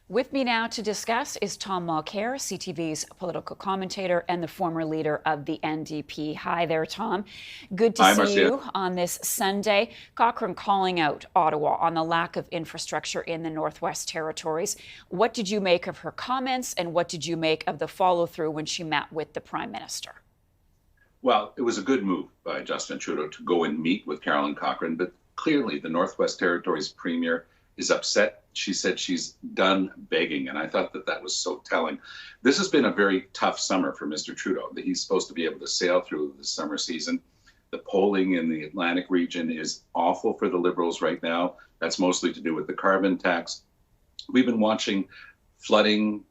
With me now to discuss is Tom Mulcair, CTV's political commentator and the former leader of the NDP. Hi there, Tom. Good to Hi, see Marcia. you on this Sunday. Cochrane calling out Ottawa on the lack of infrastructure in the Northwest Territories. What did you make of her comments, and what did you make of the follow-through when she met with the Prime Minister? Well, it was a good move by Justin Trudeau to go and meet with Caroline Cochrane, but clearly the Northwest Territories Premier is upset. She said she's done begging, and I thought that that was so telling. This has been a very tough summer for Mr. Trudeau. He's supposed to be able to sail through the summer season. The polling in the Atlantic region is awful for the Liberals right now. That's mostly to do with the carbon tax. We've been watching flooding,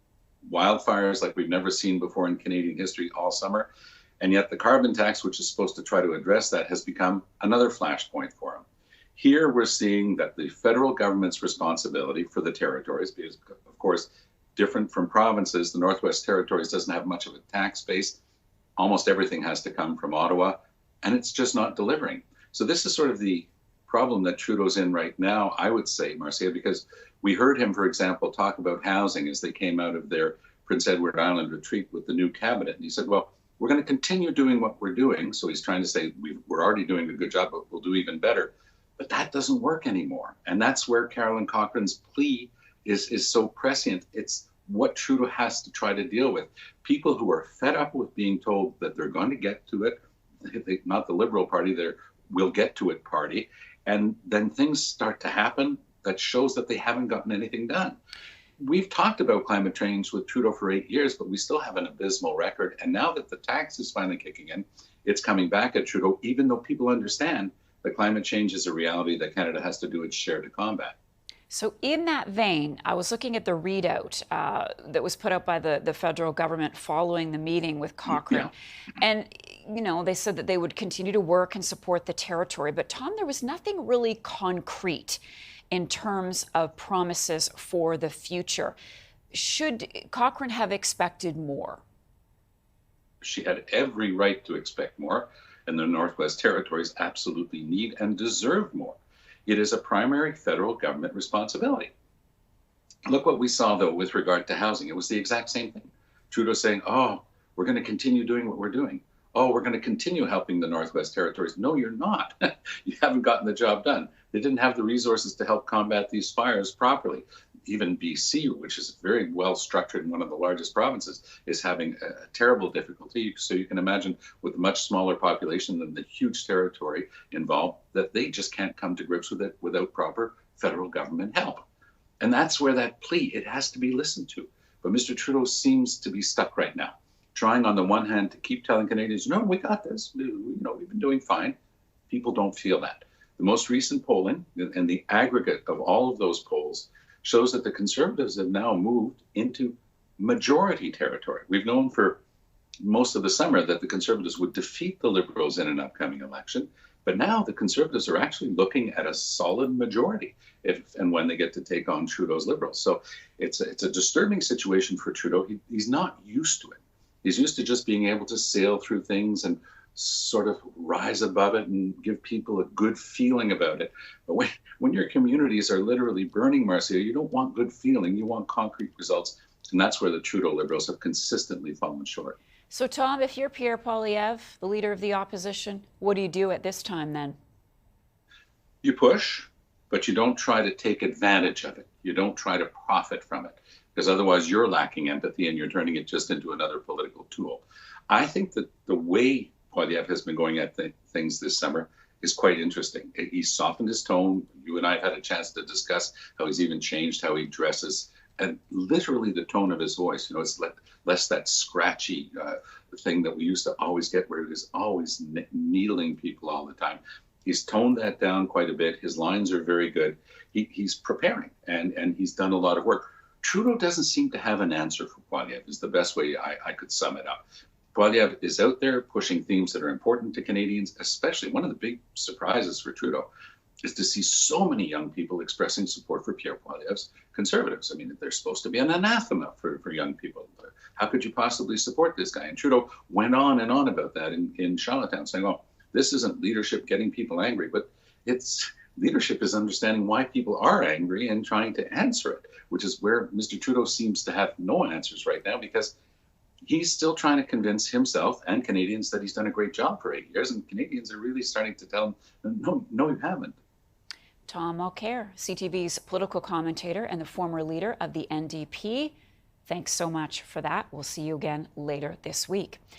wildfires like we've never seen before in Canadian history all summer. And yet the carbon tax, which is supposed to try to address that, has become another flashpoint for him. Here we're seeing that the federal government's responsibility for the territories, because of course, different from provinces, the Northwest Territories doesn't have much of a tax base. Almost everything has to come from Ottawa, and it's just not delivering. So this is sort of the problem that Trudeau's in right now, I would say, Marcia, because we heard him, for example, talk about housing as they came out of their Prince Edward Island retreat with the new cabinet. And he said, well, we're going to continue doing what we're doing. So he's trying to say we're already doing a good job, but we'll do even better. But that doesn't work anymore. And that's where Caroline Cochrane's plea is so prescient. It's what Trudeau has to try to deal with. People who are fed up with being told that they're going to get to it, not the Liberal Party, they're will get to it party. And then things start to happen that shows that they haven't gotten anything done. We've talked about climate change with Trudeau for 8 years, but we still have an abysmal record. And now that the tax is finally kicking in, it's coming back at Trudeau, even though people understand that climate change is a reality that Canada has to do its share to combat. So in that vein, I was looking at the readout that was put out by the federal government following the meeting with Cochrane. Yeah. And, you know, they said that they would continue to work and support the territory. But, Tom, there was nothing really concrete in terms of promises for the future. Should Cochrane have expected more? She had every right to expect more, and the Northwest Territories absolutely need and deserve more. It is a primary federal government responsibility. Look what we saw, though, with regard to housing. It was the exact same thing. Trudeau saying, oh, we're going to continue doing what we're doing. Oh, we're going to continue helping the Northwest Territories. No, you're not. You haven't gotten the job done. They didn't have the resources to help combat these fires properly. Even BC, which is very well structured and one of the largest provinces, is having a terrible difficulty. So you can imagine with a much smaller population than the huge territory involved, that they just can't come to grips with it without proper federal government help. And that's where that plea, it has to be listened to. But Mr. Trudeau seems to be stuck right now, trying on the one hand to keep telling Canadians, no, we got this. We've been doing fine. People don't feel that. The most recent polling and the aggregate of all of those polls shows that the Conservatives have now moved into majority territory. We've known for most of the summer that the Conservatives would defeat the Liberals in an upcoming election, but now the Conservatives are actually looking at a solid majority if and when they get to take on Trudeau's Liberals. So it's a disturbing situation for Trudeau. He's not used to it. He's used to just being able to sail through things and sort of rise above it and give people a good feeling about it. But when your communities are literally burning, Marcia, you don't want good feeling, you want concrete results. And that's where the Trudeau Liberals have consistently fallen short. So, Tom, if you're Pierre Poilievre, the leader of the opposition, what do you do at this time then? You push, but you don't try to take advantage of it. You don't try to profit from it, because otherwise you're lacking empathy and you're turning it just into another political tool. I think that the way Poilievre has been going at things this summer is quite interesting. He's softened his tone. You and I have had a chance to discuss how he's even changed how he dresses, and literally the tone of his voice. You know, it's less that scratchy thing that we used to always get, where he was always needling people all the time. He's toned that down quite a bit. His lines are very good. He's preparing, and he's done a lot of work. Trudeau doesn't seem to have an answer for Poilievre, is the best way I could sum it up. Poilievre is out there pushing themes that are important to Canadians, especially one of the big surprises for Trudeau is to see so many young people expressing support for Pierre Poilievre's Conservatives. I mean, they're supposed to be an anathema for young people. How could you possibly support this guy? And Trudeau went on and on about that in Charlottetown, saying, oh, this isn't leadership getting people angry, but it's leadership is understanding why people are angry and trying to answer it, which is where Mr. Trudeau seems to have no answers right now, because he's still trying to convince himself and Canadians that he's done a great job for 8 years, and Canadians are really starting to tell him, no, you haven't. Tom Mulcair, CTV's political commentator and the former leader of the NDP. Thanks so much for that. We'll see you again later this week.